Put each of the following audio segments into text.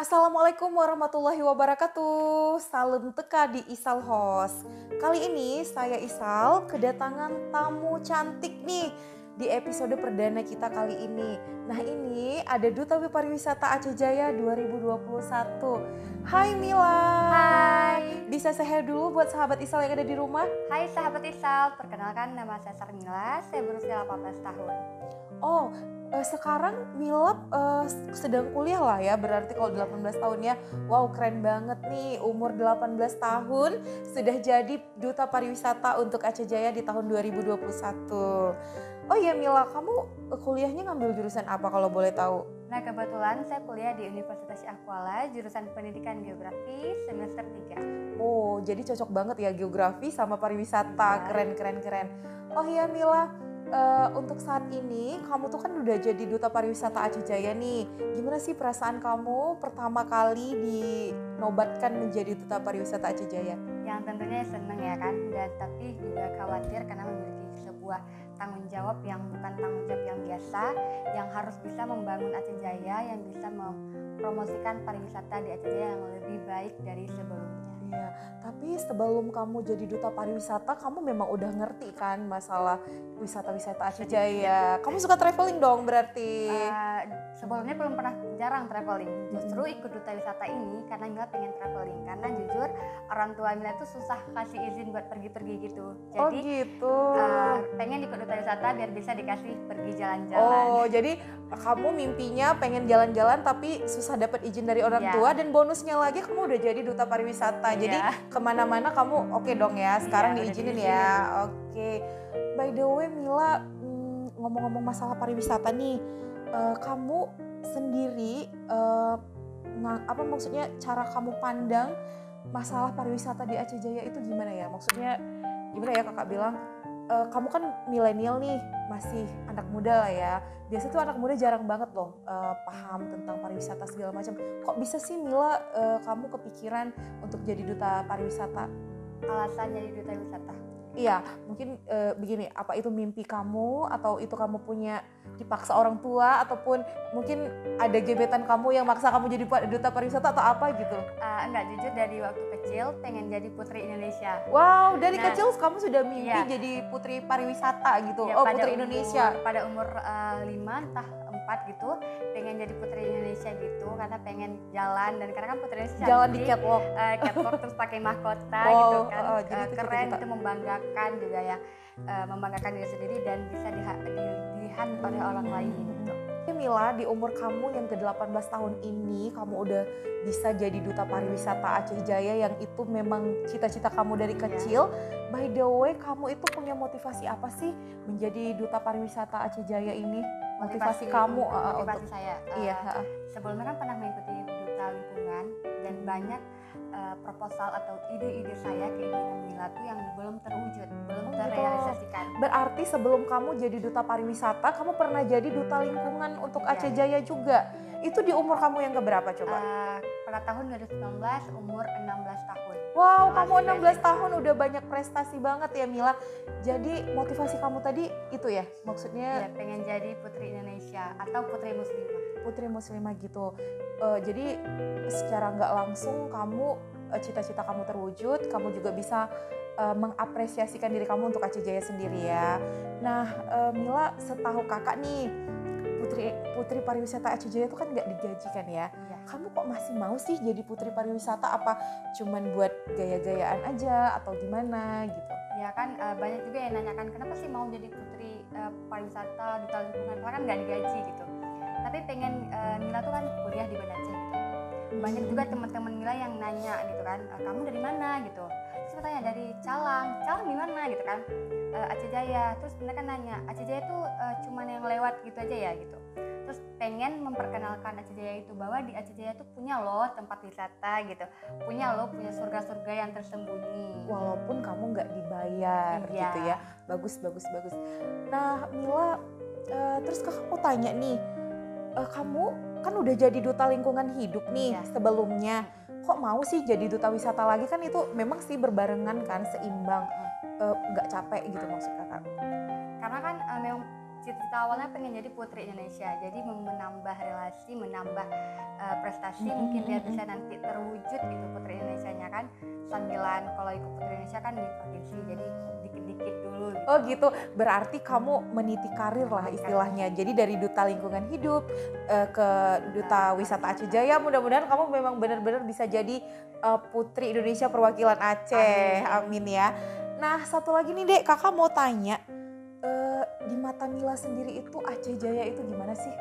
Assalamualaikum warahmatullahi wabarakatuh. Salam teka di Isal Host. Kali ini saya Isal kedatangan tamu cantik nih di episode perdana kita kali ini. Nah, ini ada Duta Pariwisata Aceh Jaya 2021. Hai Mila. Hai. Bisa saya dulu buat sahabat Isal yang ada di rumah? Hai sahabat Isal, perkenalkan nama saya Sarmila, saya berusia 18 tahun. Oh, sekarang Mila sedang kuliah lah ya, berarti kalau 18 tahun ya. Wow, keren banget nih, umur 18 tahun sudah jadi Duta Pariwisata untuk Aceh Jaya di tahun 2021. Oh iya Mila, kamu kuliahnya ngambil jurusan apa kalau boleh tahu? Nah, kebetulan saya kuliah di Universitas Syahkuala, jurusan Pendidikan Geografi semester 3. Oh, jadi cocok banget ya geografi sama pariwisata, keren. Oh iya Mila, untuk saat ini kamu tuh kan udah jadi Duta Pariwisata Aceh Jaya nih. Gimana sih perasaan kamu pertama kali dinobatkan menjadi Duta Pariwisata Aceh Jaya? Yang tentunya seneng ya kan, dan tapi juga khawatir karena memiliki sebuah tanggung jawab yang bukan tanggung jawab yang biasa, yang harus bisa membangun Aceh Jaya, yang bisa mempromosikan pariwisata di Aceh Jaya yang lebih baik dari sebelumnya. Iya, tapi sebelum kamu jadi Duta Pariwisata, kamu memang udah ngerti kan masalah wisata-wisata Aceh Jaya. Kamu suka traveling dong berarti? Sebelumnya belum pernah, jarang traveling. Justru ikut Duta Wisata ini karena Mila pengen traveling. Karena jujur orang tua Mila tuh susah kasih izin buat pergi-pergi gitu. Oh Jadi gitu. pengen ikut Duta Wisata biar bisa dikasih pergi jalan-jalan. Oh, jadi kamu mimpinya pengen jalan-jalan tapi susah dapat izin dari orang Iya. tua, dan bonusnya lagi kamu udah jadi Duta Pariwisata. Jadi Iya. kemana-mana kamu oke dong ya, sekarang Iya, udah diizinin diizinin. ya. Oke. By the way Mila, ngomong-ngomong masalah pariwisata nih, kamu sendiri maksudnya cara kamu pandang masalah pariwisata di Aceh Jaya itu gimana ya? Maksudnya gimana ya kakak bilang? Kamu kan milenial nih, masih anak muda lah ya. Biasa tuh anak muda jarang banget loh paham tentang pariwisata segala macam. Kok bisa sih Mila kamu kepikiran untuk jadi duta pariwisata? Alasan jadi Duta Wisata. Iya, mungkin begini, apa itu mimpi kamu atau itu kamu punya dipaksa orang tua, ataupun mungkin ada gebetan kamu yang maksa kamu jadi duta pariwisata atau apa gitu? Enggak, jujur dari waktu kecil pengen jadi Putri Indonesia. Wow, dari Nah, kecil kamu sudah mimpi iya. jadi putri pariwisata gitu. Ya, Oh, pada Putri Indonesia. pada umur 5 entah 4 gitu pengen jadi Putri Indonesia gitu, karena pengen jalan, dan karena kan Putri Indonesia Jalan di cantik, catwalk. catwalk terus pakai mahkota Oh, gitu kan. jadi itu Keren, cita-cita. itu membanggakan juga ya, membanggakan diri sendiri dan bisa dilihat oleh orang lain gitu. Oke Mila, di umur kamu yang ke-18 tahun ini, kamu udah bisa jadi Duta Pariwisata Aceh Jaya yang itu memang cita-cita kamu dari kecil. By the way, kamu itu punya motivasi apa sih menjadi Duta Pariwisata Aceh Jaya ini? Motivasi kamu motivasi untuk... saya. Iya. Sebelumnya kan pernah mengikuti Duta Lingkungan, dan banyak proposal atau ide-ide saya, keinginan Mila tuh yang belum terwujud, belum terrealisasikan. Berarti sebelum kamu jadi Duta Pariwisata, kamu pernah jadi Duta Lingkungan untuk Aceh Jaya juga. Itu di umur kamu yang keberapa coba? Pada tahun 2019 umur 16 tahun. Wow, Masih kamu 16 basic. tahun udah banyak prestasi banget ya Mila. Jadi motivasi kamu tadi itu ya, maksudnya Ya, pengen jadi Putri Indonesia atau Putri Muslimah. Putri Muslimah gitu. Jadi secara nggak langsung kamu cita-cita kamu terwujud, kamu juga bisa mengapresiasikan diri kamu untuk Aceh Jaya sendiri ya. Nah, Mila, setahu kakak nih, Putri Pariwisata Aceh Jaya itu kan nggak digaji kan ya? Iya. Kamu kok masih mau sih jadi Putri Pariwisata? Apa cuman buat gaya-gayaan aja atau gimana gitu? Ya kan, banyak juga yang nanyakan kenapa sih mau jadi Putri Pariwisata, Duta Lingkungan, karena kan nggak digaji gitu. Tapi pengen, Mila tuh kan kuliah di Banda Aceh gitu. Banyak juga teman-teman Mila yang nanya gitu kan, kamu dari mana gitu. Terus saya tanya dari Calang di mana gitu kan, Aceh Jaya. Terus mereka nanya, Aceh Jaya tuh cuman yang lewat gitu aja ya gitu. Terus pengen memperkenalkan Aceh Jaya itu, bahwa di Aceh Jaya tuh punya loh tempat wisata gitu, punya surga-surga yang tersembunyi. Walaupun kamu nggak dibayar Iya. gitu ya. Bagus. Nah Mila, terus kakak mau tanya nih, kamu kan udah jadi Duta Lingkungan Hidup nih Iya. sebelumnya. Kok mau sih jadi Duta Wisata lagi? Kan itu memang sih berbarengan kan, seimbang. Nggak capek gitu maksud kakak? Karena kan memang cita-cita awalnya pengen jadi putri Indonesia, jadi menambah relasi, menambah prestasi, mungkin biar bisa nanti terwujud gitu putri Indonesia-nya kan, sambilan kalau ikut putri Indonesia kan di provinsi, jadi dikit-dikit dulu gitu. Oh gitu, berarti kamu meniti karir lah istilahnya. Jadi dari duta lingkungan hidup ke duta wisata Aceh Jaya, mudah-mudahan kamu memang benar-benar bisa jadi putri Indonesia perwakilan Aceh. Amin ya. Nah satu lagi nih Dek, kakak mau tanya, di mata Mila sendiri itu Aceh Jaya itu gimana sih?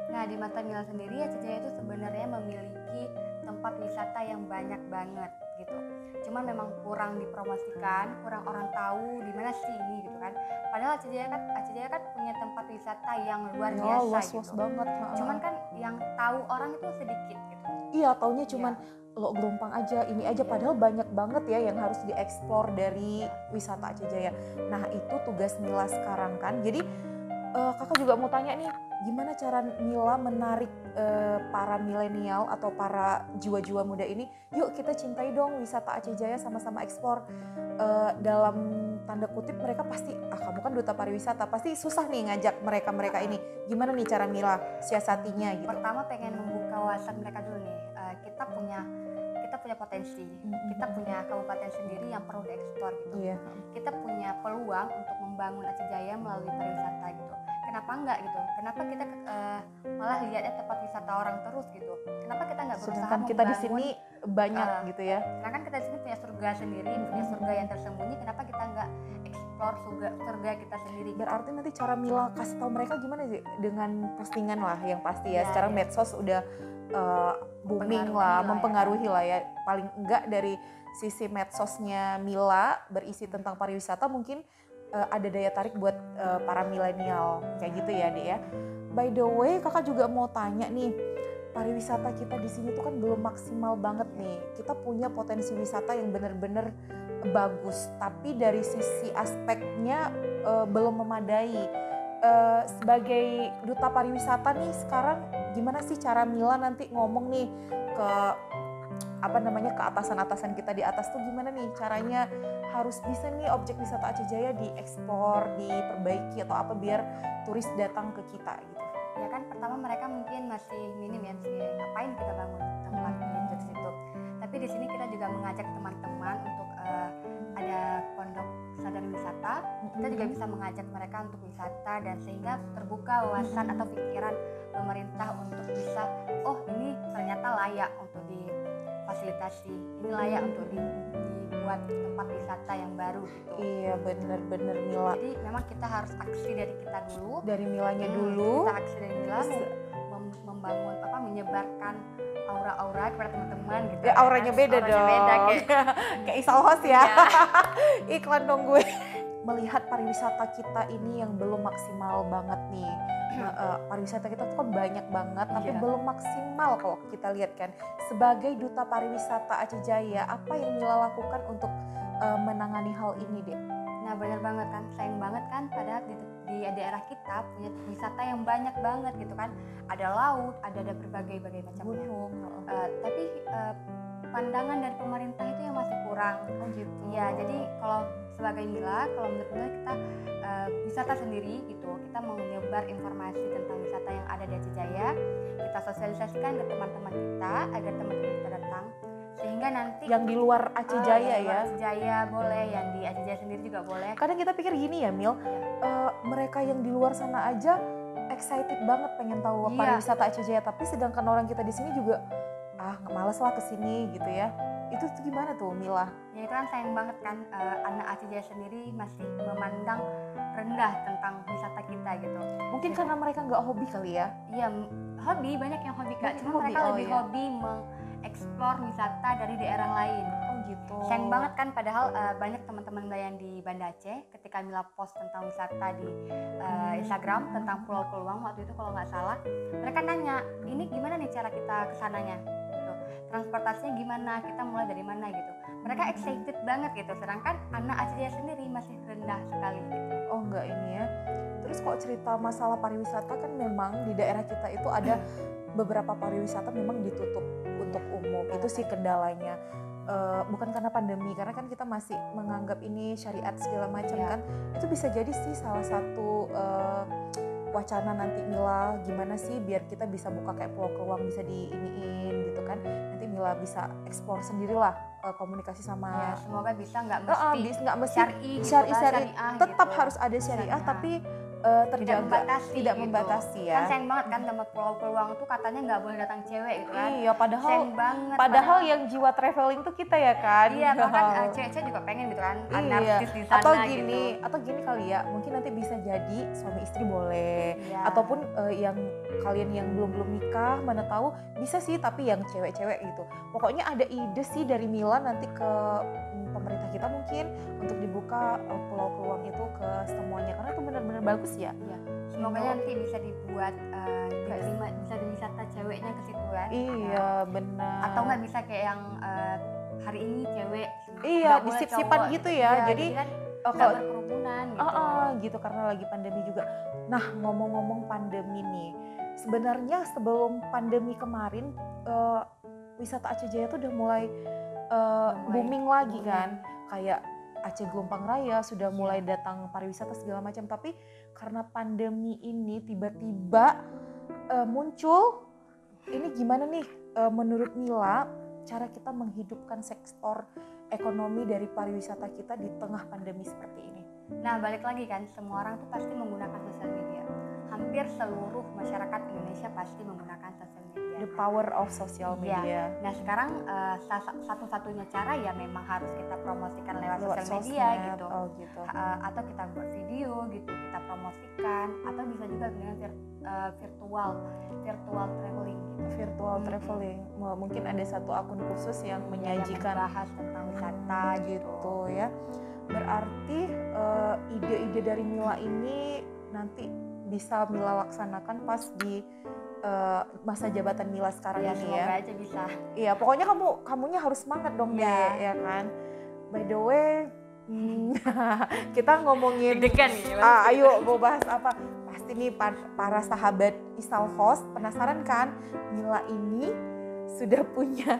Nah di mata Mila sendiri Aceh Jaya itu sebenarnya memiliki tempat wisata yang banyak banget gitu. Cuman memang kurang dipromosikan, kurang orang tahu di mana sih ini gitu kan. Padahal Aceh Jaya kan punya tempat wisata yang luar biasa luas-luas gitu. banget. Cuman kan yang tahu orang itu sedikit gitu. Iya, taunya cuman Lok Gelompang aja, ini aja, padahal banyak banget ya yang harus dieksplor dari wisata Aceh Jaya. Nah itu tugas Mila sekarang kan. Jadi kakak juga mau tanya nih, gimana cara Mila menarik para milenial atau para jiwa-jiwa muda ini, yuk kita cintai dong wisata Aceh Jaya, sama-sama eksplor. Dalam tanda kutip mereka pasti, kamu kan duta pariwisata, pasti susah nih ngajak mereka ini. Gimana nih cara Mila siasatinya gitu? Pertama pengen membuka wawasan mereka dulu nih. Kita punya potensi, kita punya kabupaten sendiri yang perlu dieksplor gitu. Kita punya peluang untuk membangun Aceh Jaya melalui pariwisata gitu. Kenapa enggak gitu? Kenapa kita malah lihatnya tempat wisata orang terus gitu? Kenapa kita nggak berusaha sedangkan kita di sini banyak gitu ya? Karena kan kita di sini punya surga sendiri, punya surga yang tersembunyi. Kenapa kita nggak eksplor surga kita sendiri? Berarti nanti cara Mila kasih tahu mereka gimana sih? Dengan postingan lah yang pasti ya. Sekarang medsos udah booming lah, mempengaruhi lah ya. Paling enggak dari sisi medsosnya Mila berisi tentang pariwisata mungkin ada daya tarik buat para milenial kayak gitu ya Dek ya. By the way kakak juga mau tanya nih, pariwisata kita di sini tuh kan belum maksimal banget nih. Kita punya potensi wisata yang benar-benar bagus, tapi dari sisi aspeknya belum memadai. Sebagai duta pariwisata nih sekarang gimana sih cara Mila nanti ngomong nih ke ke atasan-atasan kita di atas tuh gimana nih caranya harus bisa nih objek wisata Aceh Jaya diekspor, diperbaiki atau apa biar turis datang ke kita gitu. Ya kan pertama mereka mungkin masih minim ya sih, ngapain kita bangun tempat gitu di situ. Tapi di sini kita juga mengajak teman-teman untuk ada pondok sadar wisata. Kita juga bisa mengajak mereka untuk wisata dan sehingga terbuka wawasan atau pikiran pemerintah untuk bisa, oh ini ternyata layak untuk difasilitasi, ini layak untuk dibuat tempat wisata yang baru gitu. Iya benar-benar Mila. Jadi memang kita harus aksi dari kita dulu. Dari Milanya dulu. Kita aksi dari Mila membangun menyebarkan aura-aura kepada teman-teman gitu. Ya auranya beda dong. Beda, kayak Isal Host ya. Iklan dong gue. Melihat pariwisata kita ini yang belum maksimal banget nih. Pariwisata kita tuh kan banyak banget tapi belum maksimal kalau kita lihat kan. Sebagai duta pariwisata Aceh Jaya, apa yang Mila lakukan untuk menangani hal ini Dek? Nah benar banget kan, sayang banget kan padahal di daerah kita punya wisata yang banyak banget gitu kan. Ada laut, ada berbagai macam gunung. Tapi pandangan dari pemerintah itu yang masih kurang. Oh gitu. Ya jadi kalau sebagai Mila, kalau menurut Mila kita wisata sendiri gitu, kita menyebar informasi tentang wisata yang ada di Aceh Jaya, kita sosialisasikan ke teman-teman kita agar teman-teman kita datang, sehingga nanti yang di luar Aceh Jaya ya. Aceh Jaya boleh, yang di Aceh Jaya sendiri juga boleh. Kadang kita pikir gini ya Mil, mereka yang di luar sana aja excited banget pengen tahu pariwisata Aceh Jaya, tapi sedangkan orang kita di sini juga males lah kesini gitu ya. Itu tuh gimana tuh Mila? Ya itu kan sayang banget kan, anak Aceh Jaya sendiri masih memandang rendah tentang wisata kita gitu. Mungkin karena mereka nggak hobi kali ya? Iya, hobi, banyak yang hobi Kak, cuma mereka lebih hobi mengeksplor wisata dari daerah lain. Oh gitu. Sayang banget kan, padahal banyak teman-teman yang di Banda Aceh ketika Mila post tentang wisata di Instagram tentang Pulau Keluang waktu itu kalau nggak salah, mereka nanya, ini gimana nih cara kita kesananya? Transportasinya gimana, kita mulai dari mana gitu. Mereka excited banget gitu, sedangkan anak Aceh Jaya sendiri masih rendah sekali gitu. Oh enggak ini ya. Terus kok cerita masalah pariwisata kan memang di daerah kita itu ada beberapa pariwisata memang ditutup untuk umum. Itu sih kendalanya. Bukan karena pandemi, karena kan kita masih menganggap ini syariat segala macam kan. Itu bisa jadi sih salah satu wacana nanti Mila gimana sih biar kita bisa buka kayak peluang bisa diiniin gitu kan. Nanti Mila bisa explore sendirilah komunikasi sama Ya, semoga bisa nggak mesti syar'i gitu syar'i, kan, syar'i. syariah Tetap gitu. harus ada syariah Syariah. tapi terjaga, tidak gitu. membatasi Kan ya. sayang banget kan sama peluang tuh katanya nggak boleh datang cewek gitu kan. Iya, Sayang banget. padahal yang jiwa traveling tuh kita ya kan. Iya, bahkan cewek-cewek juga pengen gitu kan. Iya, Narsis di sana atau gini kali ya, mungkin nanti bisa jadi suami istri boleh, Iya. ataupun yang kalian yang belum nikah, mana tahu bisa sih tapi yang cewek-cewek gitu. Pokoknya ada ide sih dari Mila nanti ke pemerintah kita mungkin untuk dibuka peluang itu ke semuanya karena itu benar-benar bagus ya. Iya. Semoga nanti bisa dibuat bisa wisata ceweknya ke situ kan. Iya, benar. Atau nggak bisa kayak yang hari ini cewek iya disip-sipan gitu ya. Iya, jadi kan kalau berkerumunan gitu. gitu karena lagi pandemi juga. Nah, ngomong-ngomong pandemi nih. Sebenarnya sebelum pandemi kemarin wisata Aceh Jaya tuh udah mulai booming lagi kan. Kayak Aceh Gompang Raya sudah mulai datang pariwisata segala macam, tapi karena pandemi ini tiba-tiba muncul, ini gimana nih menurut Mila cara kita menghidupkan sektor ekonomi dari pariwisata kita di tengah pandemi seperti ini? Nah, balik lagi kan, semua orang tuh pasti menggunakan sosial media. Hampir seluruh masyarakat Indonesia pasti menggunakan sosial media. The power of social media. Ya. Nah, sekarang satu-satunya cara ya memang harus kita promosikan lewat sosial media gitu. Gitu. Atau kita buat video gitu, kita promosikan, atau bisa juga dengan virtual traveling gitu. Virtual traveling. Mungkin ada satu akun khusus yang menyajikan bahas tentang wisata gitu ya. Berarti ide-ide dari Mila ini nanti bisa Mila laksanakan pas di masa jabatan Mila sekarang ya, ini ya. Semoga aja bisa. Iya, pokoknya kamunya harus semangat dong ya kan. By the way, kita ngomongin deg-degan nih. Ayo mau bahas apa? Pasti nih para sahabat Isal Host penasaran kan Mila ini sudah punya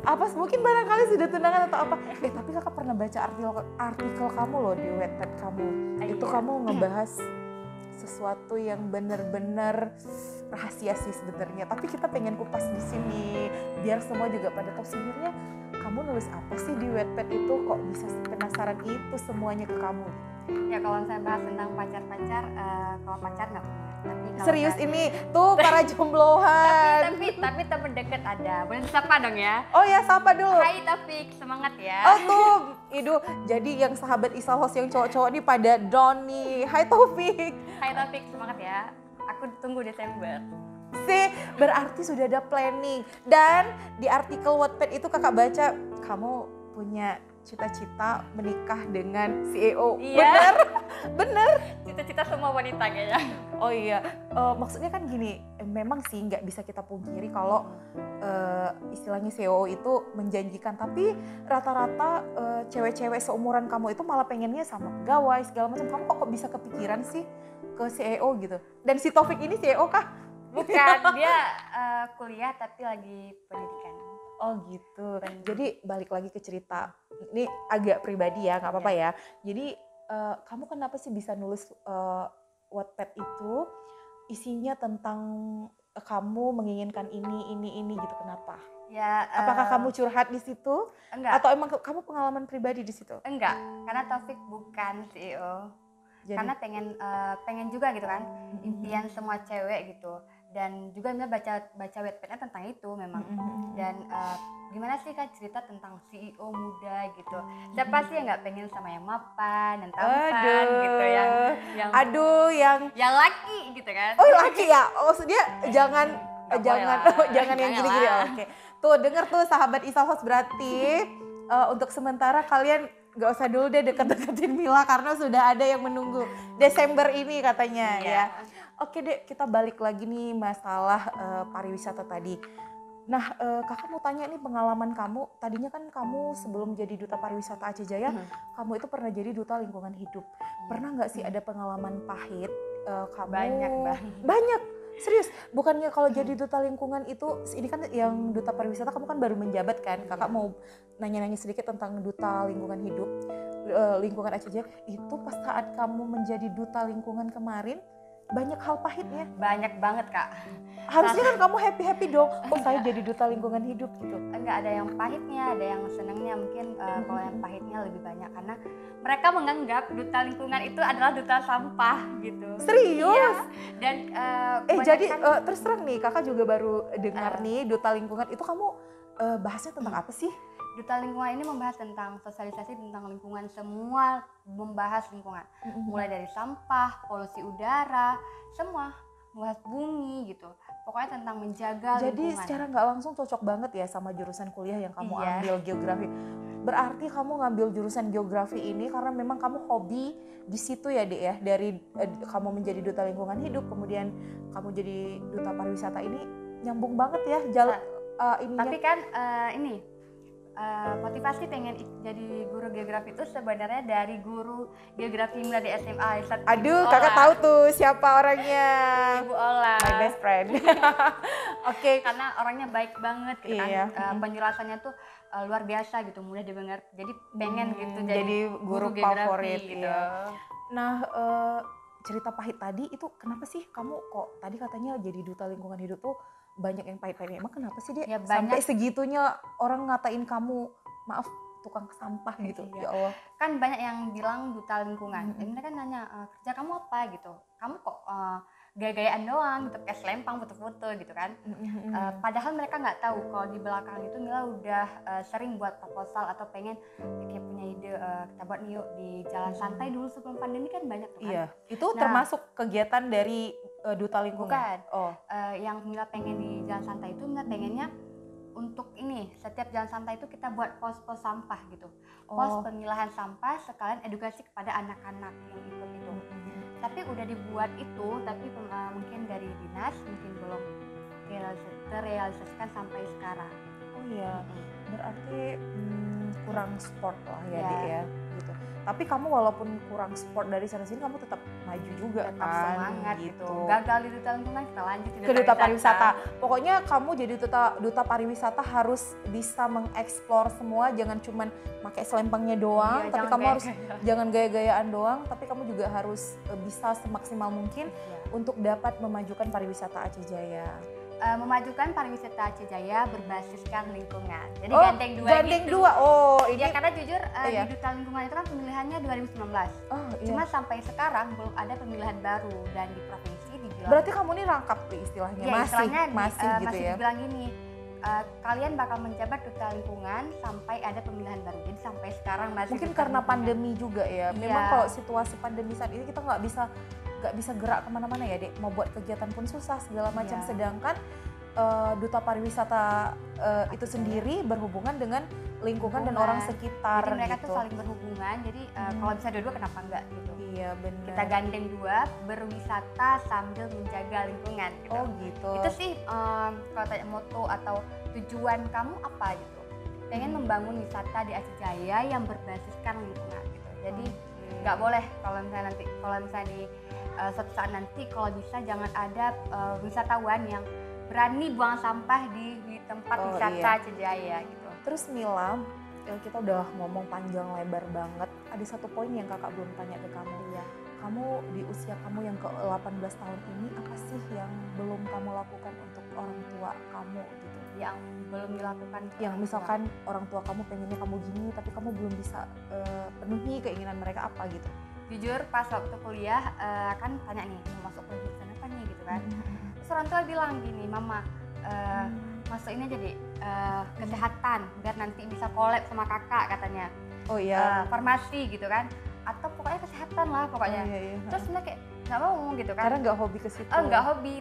apa mungkin barangkali sudah tunangan atau apa. Tapi kakak pernah baca artikel kamu loh di Wattpad kamu. Itu kamu ngebahas sesuatu yang benar-benar rahasia sih sebenarnya. Tapi kita pengen kupas di sini biar semua juga pada tahu sebenarnya kamu nulis apa sih di Wattpad itu, kok bisa penasaran itu semuanya ke kamu. Ya kalau saya bahas tentang pacar-pacar, kalau pacar nggak punya. Tapi serius ini tuh para jombloan. tapi temen deket ada. Boleh disapa dong ya? Oh ya, sapa dulu. Hai Taufik, semangat ya. Oh tuh, itu jadi yang sahabat Isal Host yang cowok-cowok nih pada down nih. Hai Taufik. Hai Taufik, semangat ya. Aku tunggu Desember. Berarti sudah ada planning. Dan di artikel Wattpad itu kakak baca kamu punya cita-cita menikah dengan CEO. Iya. Bener. Cita-cita semua wanita kayaknya. Oh iya, maksudnya kan gini, memang sih nggak bisa kita pungkiri kalau istilahnya CEO itu menjanjikan, tapi rata-rata cewek-cewek seumuran kamu itu malah pengennya sama pegawai segala macam. Kamu kok bisa kepikiran sih ke CEO gitu? Dan si Taufik ini CEO kah? Bukan, dia kuliah tapi lagi pendidikan. Oh gitu. Jadi balik lagi ke cerita. Ini agak pribadi ya, nggak apa-apa ya. Jadi kamu kenapa sih bisa nulis Wattpad itu isinya tentang kamu menginginkan ini gitu, kenapa? Ya. Apakah kamu curhat di situ? Enggak. Atau emang kamu pengalaman pribadi di situ? Enggak, karena Taufik bukan CEO. Jadi, karena pengen juga gitu kan, impian semua cewek gitu. Dan juga Mila baca Wattpad-nya tentang itu memang. Dan gimana sih kan cerita tentang CEO muda gitu. Siapa sih yang nggak pengen sama yang mapan dan tampan gitu, yang laki gitu kan. Oh laki ya? Oh dia jangan yang gini-gini. Oke. Tuh denger tuh sahabat Isal Host, berarti untuk sementara kalian gak usah dulu deh deket-deketin Mila karena sudah ada yang menunggu Desember ini katanya ya. Oke deh, kita balik lagi nih masalah pariwisata tadi. Nah, kakak mau tanya nih pengalaman kamu. Tadinya kan kamu sebelum jadi duta pariwisata Aceh Jaya, kamu itu pernah jadi duta lingkungan hidup. Pernah nggak sih ada pengalaman pahit? Kamu banyak. Serius, bukannya kalau jadi duta lingkungan itu, ini kan yang duta pariwisata kamu kan baru menjabat kan. Kakak mau nanya-nanya sedikit tentang duta lingkungan hidup, lingkungan Aceh Jaya. Itu pas saat kamu menjadi duta lingkungan kemarin, banyak hal pahitnya. Banyak banget Kak. Harusnya kan kamu happy dong. Oh saya jadi duta lingkungan hidup gitu. Enggak, ada yang pahitnya, ada yang senangnya. Mungkin kalau yang pahitnya lebih banyak karena mereka menganggap duta lingkungan itu adalah duta sampah gitu. Serius? Iya. Dan Jadi terus terang nih, kakak juga baru dengar nih duta lingkungan itu kamu bahasnya tentang apa sih? Duta lingkungan ini membahas tentang sosialisasi tentang lingkungan, semua membahas lingkungan. Mulai dari sampah, polusi udara, semua membahas bumi gitu. Pokoknya tentang menjaga Jadi lingkungan. secara nggak langsung cocok banget ya sama jurusan kuliah yang kamu Iya. ambil, geografi. Berarti kamu ngambil jurusan geografi ini karena memang kamu hobi di situ ya Dek ya. Dari kamu menjadi duta lingkungan hidup, kemudian kamu jadi duta pariwisata, ini nyambung banget ya ininya. Tapi kan motivasi pengen jadi guru geografi itu sebenarnya dari guru geografi Mila di SMA. Aduh, kakak tahu tuh siapa orangnya. Ibu Ola. My best friend. Oke. Karena orangnya baik banget gitu Iya. kan. Penjelasannya tuh luar biasa gitu, mudah didengar. Jadi pengen gitu jadi guru favorit gitu. Iya. Nah, cerita pahit tadi itu kenapa sih kamu kok tadi katanya jadi duta lingkungan hidup tuh banyak yang pahit-pahit? Emang kenapa sih dia Ya, sampai segitunya orang ngatain kamu, maaf, tukang sampah gitu? Iya. Ya Allah. Kan banyak yang bilang duta lingkungan. Dan mereka kan nanya, kerja kamu apa gitu? Kamu kok gaya-gayaan doang gitu, kayak selempang foto-foto gitu kan. Padahal mereka nggak tahu kalau di belakang itu Mila udah sering buat proposal atau pengen kayak punya ide, kita buat nih yuk di jalan santai dulu sebelum pandemi kan banyak tuh kan. Iya, itu termasuk kegiatan dari duta lingkungan? Bukan. Oh. Yang Mila pengen di jalan santai itu Mila pengennya untuk ini, setiap jalan santai itu kita buat pos-pos sampah gitu. Pos pemilahan sampah sekalian edukasi kepada anak-anak yang ikut itu. Tapi udah dibuat itu, tapi mungkin dari dinas mungkin belum terrealisasikan sampai sekarang. Oh iya, berarti kurang sport lah ya Iya. Dek ya gitu. Tapi kamu walaupun kurang sport dari sana sini kamu tetap maju juga Tetap kan semangat gitu. gitu. Gagal di duta lingkungan kita lanjut di Ke duta pariwisata. Pokoknya kamu jadi duta pariwisata harus bisa mengeksplor semua, jangan cuman pakai selempangnya doang, Iya, tapi jangan kamu harus gaya-gaya. jangan gaya-gayaan doang, tapi kamu juga harus bisa semaksimal mungkin Iya. untuk dapat memajukan pariwisata Aceh Jaya. Memajukan pariwisata Aceh Jaya berbasiskan lingkungan. Jadi Oh, gandeng dua gandeng gitu. dua. Oh, ini Ya karena jujur iya. di duta lingkungan itu kan pemilihannya 2019. Oh, iya. Cuma sampai sekarang belum ada pemilihan baru dan di provinsi dibilang. Berarti kamu ini rangkap tuh istilahnya, Ya, istilahnya masih gitu masih ya. dibilang gini. Kalian bakal menjabat duta lingkungan sampai ada pemilihan baru. Jadi sampai sekarang masih Mungkin duta karena lingkungan. pandemi juga ya. Iya. Memang kalau situasi pandemi saat ini kita nggak bisa gerak kemana-mana ya Dek. Mau buat kegiatan pun susah segala macam. Iya. Sedangkan duta pariwisata itu sendiri berhubungan dengan lingkungan dan orang sekitar Jadi mereka gitu. tuh saling berhubungan. Jadi kalau bisa dua-dua kenapa enggak gitu. Iya benar. Kita gandeng dua, berwisata sambil menjaga lingkungan gitu. Oh gitu. Itu sih kalau tanya moto atau tujuan kamu apa gitu. Pengen membangun wisata di Aceh Jaya yang berbasiskan lingkungan gitu. Jadi nggak boleh kalau misalnya di suatu saat nanti kalau bisa jangan ada wisatawan yang berani buang sampah di tempat wisata iya. Aceh Jaya gitu. Terus Mila, kita udah ngomong panjang lebar banget. Ada satu poin yang kakak belum tanya ke kamu. Iya. Kamu di usia kamu yang ke 18 tahun ini, apa sih yang belum kamu lakukan untuk orang tua kamu gitu? Yang belum dilakukan. Yang misalkan orang tua kamu pengennya kamu gini, tapi kamu belum bisa penuhi keinginan mereka apa gitu? Jujur pas waktu kuliah kan tanya nih mau masuk ke jurusan apa nih gitu kan. Terus orang tua bilang gini, mama masuk ini aja deh kesehatan biar nanti bisa collab sama kakak katanya. Oh iya. Farmasi gitu kan, atau pokoknya kesehatan lah pokoknya. Oh, iya. Terus mereka kayak nggak mau gitu kan. Karena nggak hobi ke situ. Nggak hobi,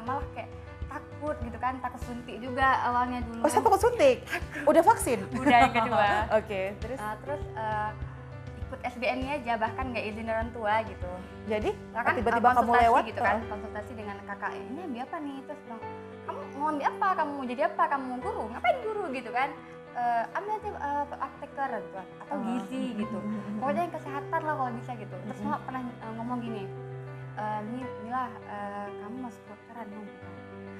malah kayak takut gitu kan, takut suntik juga awalnya dulu. Oh, saya takut suntik. Udah vaksin? Udah yang kedua. Oke, terus Terus ikut SBM-nya aja, bahkan nggak izin orang tua gitu. jadi Nah, kan tiba-tiba kamu konsultasi lewat gitu kan, konsultasi dengan kakak, ini ambil apa nih? Terus bilang, kamu mau ambil apa? Kamu mau jadi apa? Kamu guru? Ngapain guru gitu kan? Ambil aja apteker gitu, atau gizi gitu. Pokoknya yang kesehatan lah kalau bisa gitu. Terus mama pernah ngomong gini, Mila, kamu masuk kedokteran dong.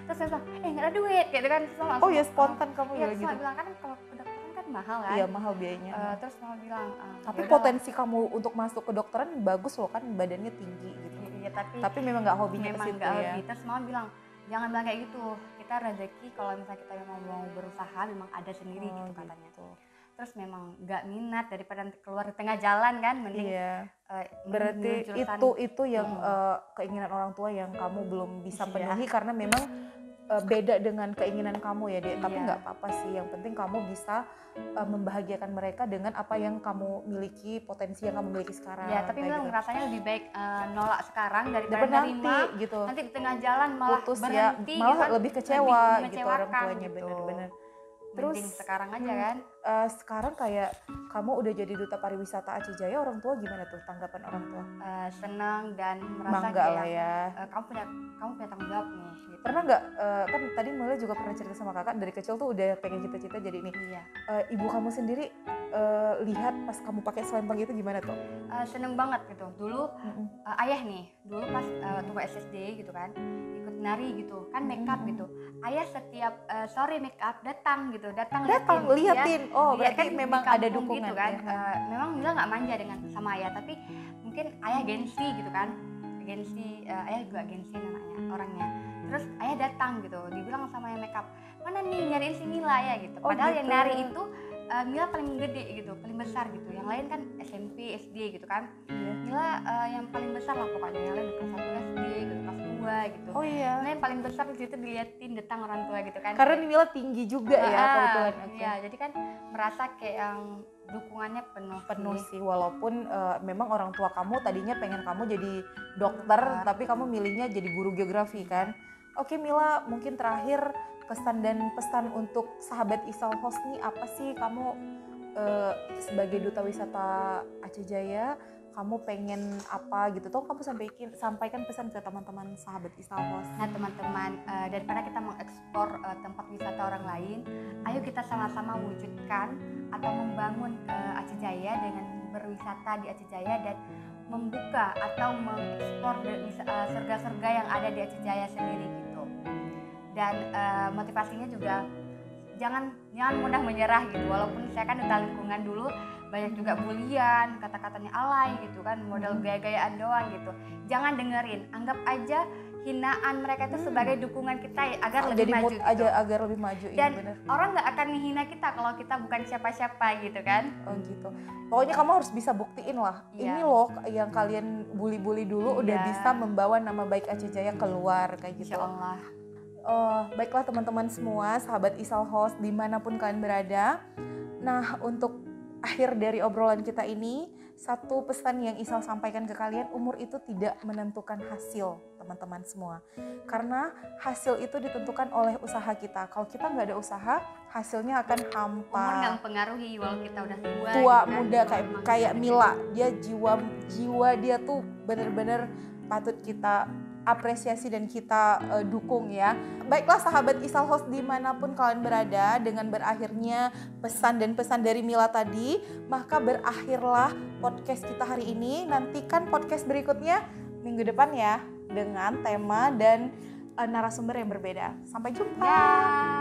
Terus saya bilang, nggak ada duit gitu kan. Terus mama Oh langsung, ya spontan kamu iya, ya terus gitu. mama bilang kan kalau kedokteran kan mahal kan. Iya mahal biayanya. Terus mama bilang, Tapi "Yaudah lah." potensi kamu untuk masuk kedokteran bagus loh kan, badannya tinggi gitu. ya, Tapi memang nggak hobinya ke memang situ nggak ya. hobi. Terus mama bilang jangan bilang kayak gitu, kita rezeki kalau misalnya kita memang mau berusaha memang ada sendiri gitu katanya. Terus memang nggak minat daripada nanti keluar di tengah jalan kan, mending berarti itu yang keinginan orang tua yang kamu belum bisa penuhi karena memang beda dengan keinginan kamu ya Dek. Tapi nggak apa-apa sih, yang penting kamu bisa membahagiakan mereka dengan apa yang kamu miliki, potensi yang kamu miliki sekarang. Ya, tapi memang rasanya lebih baik nolak sekarang daripada nanti gitu. Nanti di tengah jalan malah putus berhenti, ya, malah gitu kan, lebih kecewa lebih gitu orang tuanya, gitu. bener-bener. Terus sekarang aja kan. Sekarang kayak kamu udah jadi duta pariwisata Aceh Jaya, orang tua gimana tuh tanggapan orang tua? Senang dan merasa bangga kayak lah ya. Kamu punya tanggung jawab nih. Gitu. Pernah nggak kan tadi Mula juga pernah cerita sama kakak dari kecil tuh udah pengen cita-cita jadi ini. Iya. Ibu kamu sendiri lihat pas kamu pakai selempang itu gimana tuh? Seneng banget gitu. Dulu ayah nih, dulu pas tunggu SSD gitu kan, ikut nari gitu kan, make up gitu. Ayah setiap sore make up datang liatin. Ya. Oh, Dia berarti kan memang ada dukungan gitu kan. ya. Memang Mila nggak manja dengan sama ayah, tapi mungkin ayah gengsi gitu kan. Ayah juga gengsi namanya orangnya. Terus ayah datang gitu, dibilang sama ayah make up, mana nih nyariin si Mila ya gitu. Padahal yang nari itu Mila paling gede gitu, paling besar gitu. Yang lain kan SMP, SD gitu kan. Mila yang paling besar lah pokoknya. Yang lain kelas 1 SD gitu, kelas 2 gitu. Oh iya. Mila yang paling besar di situ diliatin datang orang tua gitu kan. Karena Mila tinggi juga ya kebetulan. Iya, jadi kan merasa kayak yang dukungannya penuh sih, walaupun memang orang tua kamu tadinya pengen kamu jadi dokter, tapi kamu milihnya jadi guru geografi kan. Oke Mila, mungkin terakhir kesan dan pesan untuk sahabat Isal Host nih, apa sih kamu sebagai duta wisata Aceh Jaya, kamu pengen apa gitu, toh kamu sampaikan pesan ke teman-teman sahabat Isal Host. Nah teman-teman, daripada kita mengekspor tempat wisata orang lain, ayo kita sama-sama wujudkan atau membangun Aceh Jaya dengan berwisata di Aceh Jaya dan membuka atau mengekspor surga-surga yang ada di Aceh Jaya sendiri gitu. Dan motivasinya juga jangan mudah menyerah gitu, walaupun saya kan duta lingkungan dulu banyak juga bulian, kata-katanya alay gitu kan, model gaya-gayaan doang gitu. Jangan dengerin, anggap aja hinaan mereka itu sebagai dukungan kita agar lebih maju gitu. agar lebih maju. Dan bener. Orang nggak akan menghina kita kalau kita bukan siapa-siapa gitu kan. Oh gitu. Pokoknya kamu harus bisa buktiin lah. Ini loh yang kalian bully-bully dulu udah bisa membawa nama baik Aceh Jaya keluar kayak gitu. Insyaallah. Baiklah teman-teman semua, sahabat Isal Host dimanapun kalian berada. Nah, untuk akhir dari obrolan kita ini, satu pesan yang Isal sampaikan ke kalian, umur itu tidak menentukan hasil, teman-teman semua. Karena hasil itu ditentukan oleh usaha kita. Kalau kita nggak ada usaha, hasilnya akan hampa. Umur nggak mempengaruhi, walau kita udah tua gitu muda kan? kayak Mila. Dia jiwa dia tuh bener-bener patut kita apresiasi dan kita dukung ya. Baiklah sahabat Isal Host dimanapun kalian berada, dengan berakhirnya pesan dan pesan dari Mila tadi, maka berakhirlah podcast kita hari ini. Nantikan podcast berikutnya minggu depan ya, dengan tema dan narasumber yang berbeda. Sampai jumpa.